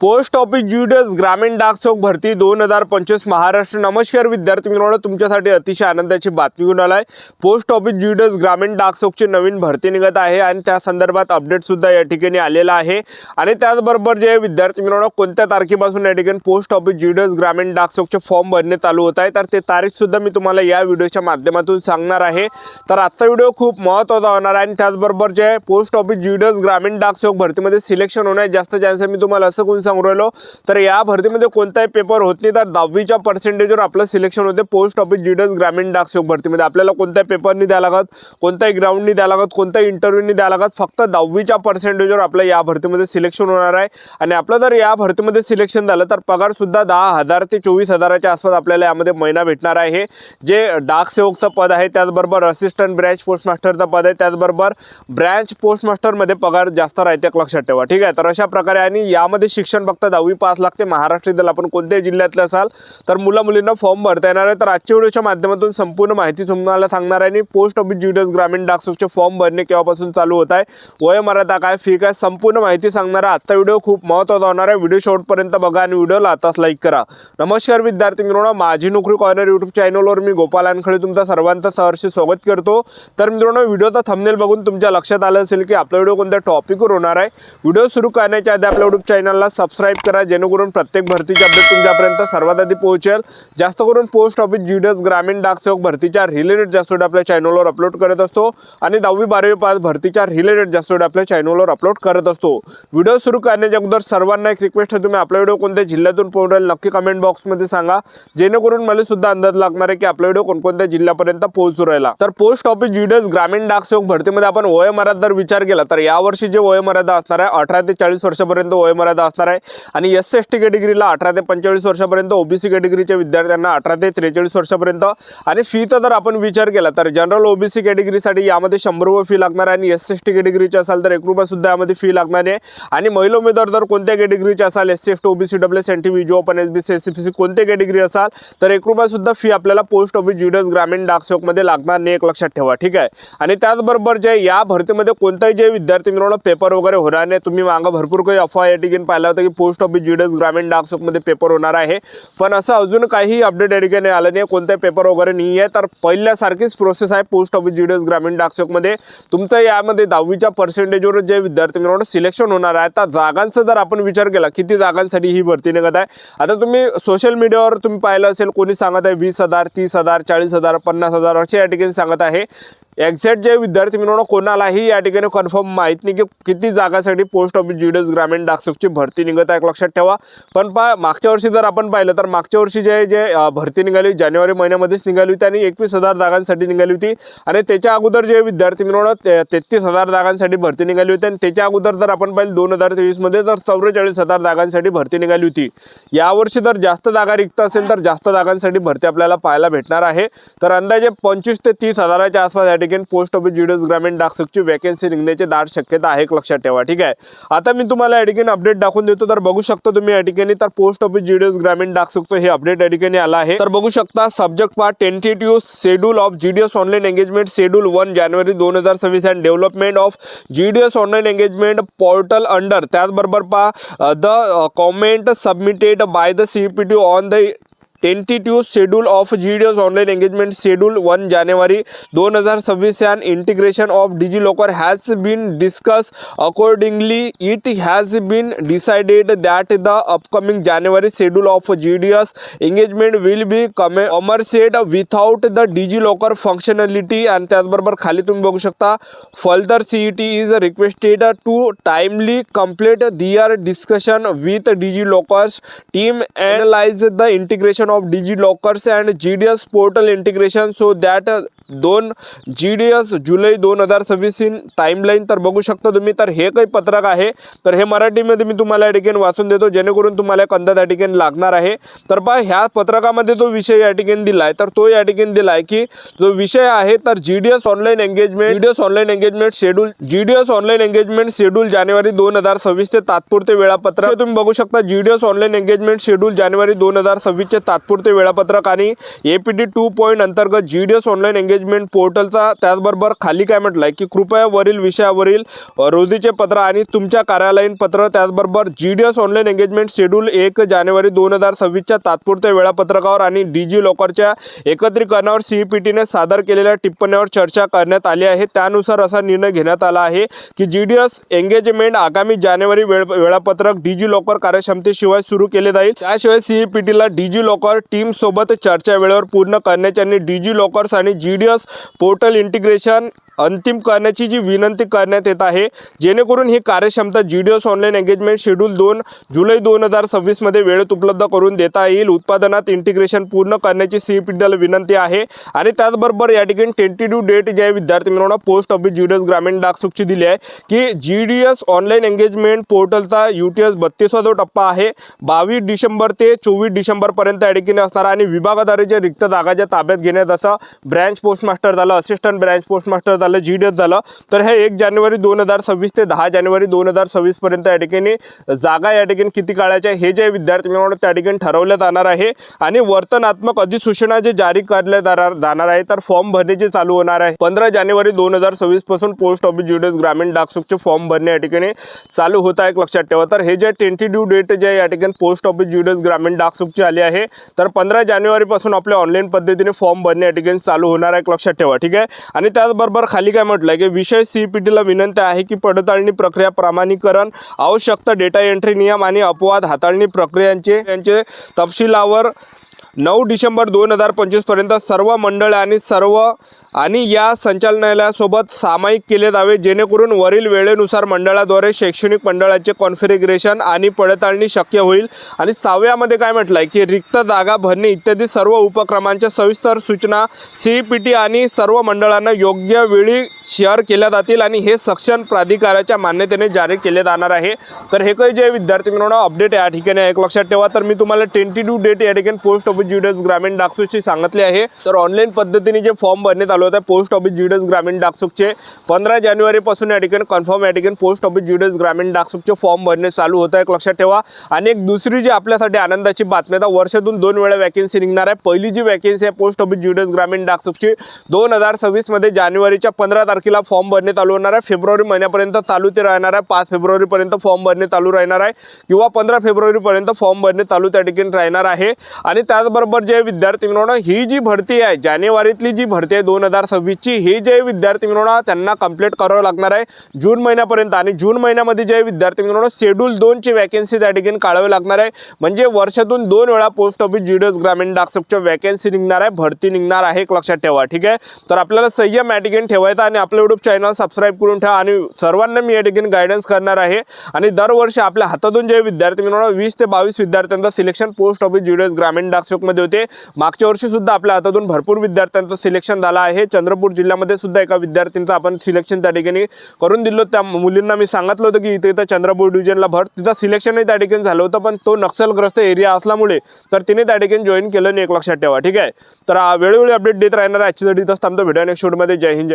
Post office GDS ग्रामीण डाक सेवक भरती 2025 महाराष्ट्र। नमस्कार विद्यार्थी मित्रांनो, तुमच्यासाठी अतिशय आनंदाची बातमी घेऊन आलाय। पोस्ट ऑफिस जीडीएस ग्रामीण डाक सेवकची नवीन भरती निघत आहे आणि त्या संदर्भात अपडेट सुद्धा या ठिकाणी आलेला आहे। आणि त्याचबरोबर जे विद्यार्थी मित्रांनो कोणत्या तारखेपासून या ठिकाणी पोस्ट ऑफिस जीडीएस ग्रामीण डाक सेवकचे फॉर्म भरणे चालू होत आहे, तर ते तारीख सुद्धा मी तुम्हाला या व्हिडिओच्या माध्यमातून सांगणार आहे। तर आजचा व्हिडिओ खूप महत्त्वाचा होणार आहे आणि त्याचबरोबर जे पोस्ट ऑफिस जीडीएस ग्रामीण डाक सेवक भरतीमध्ये सिलेक्शन होण्याचे जास्त चान्स मी तुम्हाला असं सांगू राहिलो। तर या भरतीमध्ये कोणताही पेपर होत नाही, तर 10वीच्या पर्सेंटेजवर आपलं सिलेक्शन होते पोस्ट ऑफिस जीडीएस ग्रामीण डाक सेवक भरतीमध्ये। आपल्याला कोणत्याही पेपरनी द्यायला लागत, कोणत्याही ग्राउंडनी द्यायला लागत, कोणत्याही इंटरव्ह्यूनी द्यायला लागत, फक्त 10वीच्या पर्सेंटेजवर आपलं या भरतीमध्ये सिलेक्शन होणार आहे। आणि आपलं जर या भरतीमध्ये सिलेक्शन झालं तर पगार सुद्धा 10,000 ते 24,000च्या आसपास आपल्याला यामध्ये महिना भेटणार आहे। जे डाक सेवकचं पद आहे, त्याचबरोबर असिस्टंट ब्रँच पोस्ट मास्टरचं पद आहे, त्याचबरोबर ब्रँच पोस्ट मास्टरमध्ये पगार जास्त राहते, लक्षात ठेवा, ठीक आहे। तर अशा प्रकारे आणि यामध्ये शिक्षण फक्त 10वी पास लागते। महाराष्ट्रातील आपण कोणत्याही जिल्ह्यातले असाल तर मुलींना फॉर्म भरता येणार आहे। तर आजच्या व्हिडिओच्या माध्यमातून संपूर्ण माहिती तुम्हाला सांगणार आहे आणि पोस्ट ऑफिस जीडीएस ग्रामीण डाक सेवकचे फॉर्म भरणे केव्हापासून चालू होत आहे, वयोमर्यादा काय, फी काय, संपूर्ण माहिती सांगणार आहे। आजचा व्हिडिओ खूप महत्त्वाचा होणार आहे। व्हिडिओ शेवटपर्यंत बघा आणि व्हिडिओला आताच लाईक करा। नमस्कार विद्यार्थी मित्रांनो, माझी नोकरी कॉर्नर यूट्यूब चॅनलवर मी गोपाल वानखळे तुमचं सर्वांचं सहर्ष स्वागत करतो। तर मित्रांनो, व्हिडिओचा थंबनेल बघून तुमच्या लक्षात आलं असेल की आपला व्हिडिओ कोणत्या टॉपिकवर होणार आहे। व्हिडिओ सुरू करण्याच्या आधी आपल्या यूट्यूब चॅनलला सबस्क्राइब करा, जेणेकरून प्रत्येक भरतीचे अपडेट तुमच्यापर्यंत सर्वात आधी पोहोचेल। जास्त करून पोस्ट ऑफिस जीडीएस ग्रामीण डाक सेवक भरतीच्या रिलेटेड जास्त व्हिडिओ आपल्या चॅनलवर अपलोड करत असतो आणि 10वी 12वी पास भरतीच्या रिलेटेड जास्त व्हिडिओ आपल्या चॅनलवर अपलोड करत असतो। व्हिडिओ सुरू करण्याच्या अगोदर सर्वांना एक रिक्वेस्ट आहे, तुम्ही आपला व्हिडिओ कोणत्या जिल्ह्यातून पाहून राहिले नक्की कमेंट बॉक्समध्ये सांगा, जेणेकरून मला सुद्धा अंदाज लागणार आहे की आपला व्हिडिओ कोणकोणत्या जिल्ह्यापर्यंत पोहोचू राहिला। तर पोस्ट ऑफिस जीडीएस ग्रामीण डाक सेवक भरतीमध्ये आपण वयोमर्यादा जर विचार केला तर यावर्षी जे वयोमर्यादा असणार आहे 18 ते 40 वर्षापर्यंत वयोमर्यादा असणार आहे। आणि एससी कॅटेगरीला 18 ते 45 वर्षापर्यंत, ओबीसी कॅटेगरीच्या विद्यार्थ्यांना 18 ते 43 वर्षापर्यंत। आणि फीचा जर आपण विचार केला तर जनरल ओबीसी कॅटेगरीसाठी यामध्ये 100 रुपये फी लागणार आहे आणि एससी कॅटेगरीचे असाल तर 1 रुपया सुद्धा यामध्ये फी लागणार आहे। आणि महिला उमेदवार जर कोणत्या कॅटेगरीचे असाल, SC ST OBC WS NT विजो ओपन एसबीसी एससीपीसी कोणत्या कॅटेगरी असाल तर 1 रुपया सुद्धा फी आपल्याला पोस्ट ऑफिस जीडीएस ग्रामीण डाक सेवकमध्ये लागणार नाही, एक लक्षात ठेवा, ठीक आहे। आणि त्याचबरोबर जे या भरतीमध्ये कोणताही जे विद्यार्थी मित्रांनो पेपर वगैरे होणार नाही। तुम्ही मागं भरपूर काही अफवा या ठिकाणी पाहिला होता की पोस्ट ऑफिस जीडीएस ग्रामीण डाक सेवकमध्ये पेपर होणार आहे, पण असं अजून काही अपडेट या ठिकाणी आलं नाही, कोणते पेपर वगैरे नाही आहे। तर पहिल्यासारखीच प्रोसेस आहे पोस्ट ऑफिस जीडीएस ग्रामीण डाक सेवकमध्ये। तुमचं यामध्ये 10वीच्या पर्सेंटेजवर जे विद्यार्थी मित्रांनो सिलेक्शन होणार आहे, तर जागांचा जर आपण विचार केला किती जागांसाठी ही भरती निघत आहे, आता तुम्ही सोशल मीडियावर तुम्ही पाहिलं असेल कोणी सांगत आहे 20,000 30,000 40,000 50,000 असे या ठिकाणी सांगत आहे। एक्झॅक्ट जे विद्यार्थी मित्रांनो कोणालाही या ठिकाणी कन्फर्म माहीत नाही की किती जागासाठी पोस्ट ऑफिस जीडीएस ग्रामीण डाक सेवकची भरती निघत आहे, लक्षात ठेवा। पण मागच्या वर्षी जर आपण पाहिलं तर मागच्या वर्षी जे भरती निघाली जानेवारी महिन्यामध्येच निघाली होती आणि 21,000 जागांसाठी निघाली होती। आणि त्याच्या अगोदर जे विद्यार्थी मित्रांनो 33,000 जागांसाठी भरती निघाली होती आणि त्याच्या अगोदर जर आपण पाहिलं 2023 मध्ये तर 44,000 जागांसाठी भरती निघाली होती। यावर्षी जर जास्त जागा रिक्त असेल तर जास्त जागांसाठी भरती आपल्याला पाहायला भेटणार आहे। तर अंदाजे 25 ते 30,000च्या आसपास या ठिकाणी पोस्ट ऑफिस जीडीएस ग्रामीण डाक सेवकची वॅकन्सी निघण्याची दाट शक्यता आहे, लक्षात ठेवा, ठीक आहे। आता मी तुम्हाला या ठिकाणी अपडेट दाखवून देतो, तर बघू शकता तुम्ही या ठिकाणी तर पोस्ट ऑफिस जीडीएस ग्रामीण डाक सेवकचं हे अपडेट या ठिकाणी आला आहे। तर बघू शकता subject part tentative schedule of GDS online engagement schedule 1 जानेवारी 2026 and development of GDS online engagement portal under, त्याचबरोबर the comment submitted by the CPT on the tentative schedule of GDS online engagement schedule 1 जानेवारी 2026 and integration of DigiLocker has been discussed. Accordingly, it has been decided that the upcoming January schedule of GDS engagement will be commercialized without the DigiLocker functionality. आणि त्याचबरोबर खाली तुम्ही बघू शकता further CET is requested to timely complete their discussion with DigiLocker's team and analyze the integration of DigiLockers and GDS portal integration so that 2 GDS July 2026 in timeline. तर बघू शकता तुम्ही, तर हे काही पत्रक आहे, तर हे मराठीमध्ये मी तुम्हाला या ठिकाणी वाचून देतो जेणेकरून तुम्हाला अंदाज या ठिकाणी लागणार आहे। तर पहा ह्या पत्रकामध्ये तो विषय या ठिकाणी दिलाय, तर तो या ठिकाणी दिलाय की जो विषय आहे तर जीडीएस ऑनलाईन एंगेजमेंट शेड्यूल जानेवारी 2026 चे तात्पुरते वेळापत्रक तुम्ही बघू शकता। जीडीएस ऑनलाईन एंगेजमेंट शेड्यूल जानेवारी 2026 चे तात्पुरते वेळापत्रक आणि एपीटी 2 पॉइंट अंतर्गत जीडीएस ऑनलाईन एंगेजमेंट पोर्टलचा त्याचबरोबर खाली काय म्हटलंय की कृपया वरील विषयावरील रोजीचे पत्र आणि तुमच्या कार्यालयीन पत्र त्याचबरोबर GDS ऑनलाईन एंगेजमेंट शेड्यूल 1 जानेवारी 2026च्या तात्पुरत्या वेळापत्रकावर आणि डिजी लॉकरच्या एकत्रीकरणावर CEPTने सादर केलेल्या टिप्पणीवर चर्चा करण्यात आली आहे। त्यानुसार असा निर्णय घेण्यात आला आहे की GDS एंगेजमेंट आगामी जानेवारी वेळापत्रक डिजी लॉकर कार्यक्षमतेशिवाय सुरू केले जाईल। त्याशिवाय CEPTला डिजी लॉकर टीम सोबत चर्चा वेळेवर पूर्ण करण्याची आणि डिजी लॉकर्स आणि GDS पोर्टल इंटिग्रेशन अंतिम करण्याची जी विनंती करण्यात येत आहे, जेणेकरून ही कार्यक्षमता GDS ऑनलाईन एंगेजमेंट शेड्यूल 2 जुलै 2026 मध्ये वेळेत उपलब्ध करून देता येईल। उत्पादनात इंटिग्रेशन पूर्ण करण्याची CEPTला विनंती आहे आणि त्याचबरोबर या ठिकाणी टेंटेटिव्ह डेट जे विद्यार्थी मित्रांनो पोस्ट ऑफिस GDS ग्रामीण डाक सुखची दिली आहे की GDS ऑनलाईन एंगेजमेंट पोर्टलचा UTS 32वा जो टप्पा आहे 22 डिसेंबर ते 24 डिसेंबर पर्यंत या ठिकाणी असणार आणि विभागाद्वारे रिक्त जागाच्या ताब्यात घेण्यात असं ब्रँच पोस्ट मास्टर झालं, assistant branch post master GDS झालं तर हे 1 जानेवारी 2026 ते 10 जानेवारी 2026 पर्यंत या ठिकाणी जागा या ठिकाणी किती काळाच्या हे जे विद्यार्थी मित्रांनो त्या ठिकाणी ठरवण्यात जाणार आहे आणि वर्तनात्मक अधिसूचना जे जारी करण्यात जाणार आहे तर फॉर्म भरण्याचे चालू होणार आहे 15 जानेवारी 2026 पासून पोस्ट ऑफिस GDS ग्रामीण डाकसुखचे फॉर्म भरणे या ठिकाणी चालू होत आहे। लक्षात ठेवा तर हे जे टेंटेटिव्ह डेट जे या ठिकाणी पोस्ट ऑफिस GDS ग्रामीण डाकसुखची आली आहे तर 15 जानेवारी पासून आपल्या ऑनलाईन पद्धतीने फॉर्म भरणे या ठिकाणी चालू होणार आहे। लक्षात ठेवा ठीक आहे। आणि त्याचबरोबर खाली काय म्हटलंय की विषय CEPTला विनंती आहे की पडताळणी प्रक्रिया प्रमाणीकरण आवश्यकता डेटा एंट्री नियम आणि अपवाद हाताळणी प्रक्रियांचे तपशिलावर 9 डिसेंबर 2025 पर्यंत सर्व मंडळ आणि या संचालनालयासोबत सामायिक केले जावे, जेणेकरून वरील वेळेनुसार मंडळाद्वारे शैक्षणिक मंडळाचे कॉन्फिगरेशन आणि पडताळणी शक्य होईल। आणि 6व्यामध्ये काय म्हटलंय की रिक्त जागा भरणे इत्यादी सर्व उपक्रमांच्या सविस्तर सूचना CEPT आणि सर्व मंडळांना योग्य वेळी शेअर केल्या जातील आणि हे सक्षम प्राधिकाराच्या मान्यतेने जारी केले जाणार आहे। तर हे काही जे विद्यार्थी मित्रांनो अपडेट या ठिकाणी एक लक्षात ठेवा तर मी तुम्हाला टेंटेटिव्ह डेट या ठिकाणी पोस्ट ऑफिस GDS ग्रामीण डाकसुखची सांगितले आहे। तर ऑनलाईन पद्धतीने जे फॉर्म भरण्यात आले होते पोस्ट ऑफिस GDS ग्रामीण डाकसुखचे 15 जानेवारी पासून या ठिकाणी कन्फर्म या ठिकाणी पोस्ट ऑफिस GDS ग्रामीण डाकसुखचे फॉर्म भरणे चालू होत आहे। लक्षात ठेवा। आणि एक दुसरी जी आपल्यासाठी आनंदाची बातमी आहे वर्षातून 2 वेळा वॅकन्सी निघणार आहे। पहिली जी वॅकन्सी आहे पोस्ट ऑफिस GDS ग्रामीण डाकसुखची 2026 मध्ये जानेवारीच्या 15 तारखेला फॉर्म भरणे चालू होणार आहे। फेब्रुवारी महिन्यापर्यंत चालू ते राहणार आहे। 5 फेब्रुवारी पर्यंत फॉर्म भरणे चालू राहणार आहे किंवा 15 फेब्रुवारी पर्यंत फॉर्म भरणे चालू त्या ठिकाणी राहणार आहे। आणि त्याचबरोबर जे विद्यार्थी मित्रांनो ही जी भरती आहे जानेवारीतली जी भरती आहे 2026 ची हे जे विद्यार्थी मित्रांनो त्यांना कंप्लीट करावं लागणार आहे जून महिन्यापर्यंत आणि जून महिन्यामध्ये जे विद्यार्थी मित्रांनो शेड्यूल 2 ची वॅकन्सी त्या ठिकाणी काढावी लागणार आहे। म्हणजे वर्षातून 2 वेळा पोस्ट ऑफिस GDS ग्रामीण डाकसुखच्या वॅकन्सी निघणार आहे, भरती निघणार आहे। लक्षात ठेवा ठीक आहे। तर आपल्याला संयम या ठिकाणी ठेवायचा आणि आपलं YouTube चॅनल सबस्क्राइब करून ठेवा आणि सर्वांना मी या ठिकाणी गायडन्स करणार आहे। आणि दरवर्षी आपल्या हातातून जे विद्यार्थी मित्रांनो 20 ते 22 विद्यार्थ्यांचं सिलेक्शन पोस्ट ऑफिस GDS ग्रामीण डाकसुखमध्ये होते। मागच्या वर्षी सुद्धा आपल्या हातातून भरपूर विद्यार्थ्यांचं सिलेक्शन झालं आहे। चंद्रपूर जिल्ह्यामध्ये सुद्धा एका विद्यार्थ्यांचं आपण सिलेक्शन त्या ठिकाणी करून दिलं। त्या मुलींना मी सांगितलं होतं की इथं चंद्रपूर डिव्हिजनला भर, तिचं सिलेक्शनही त्या ठिकाणी झालं होतं पण तो नक्षलग्रस्त एरिया असल्यामुळे तर तिने त्या ठिकाणी जॉईन केलं नाही। एक लक्षात ठेवा ठीक आहे। तर वेळोवेळी अपडेट देत राहणार आहे। आजची इथंच थांबतो, भेटूया नेक्स्ट व्हिडिओमध्ये। जय हिंद जय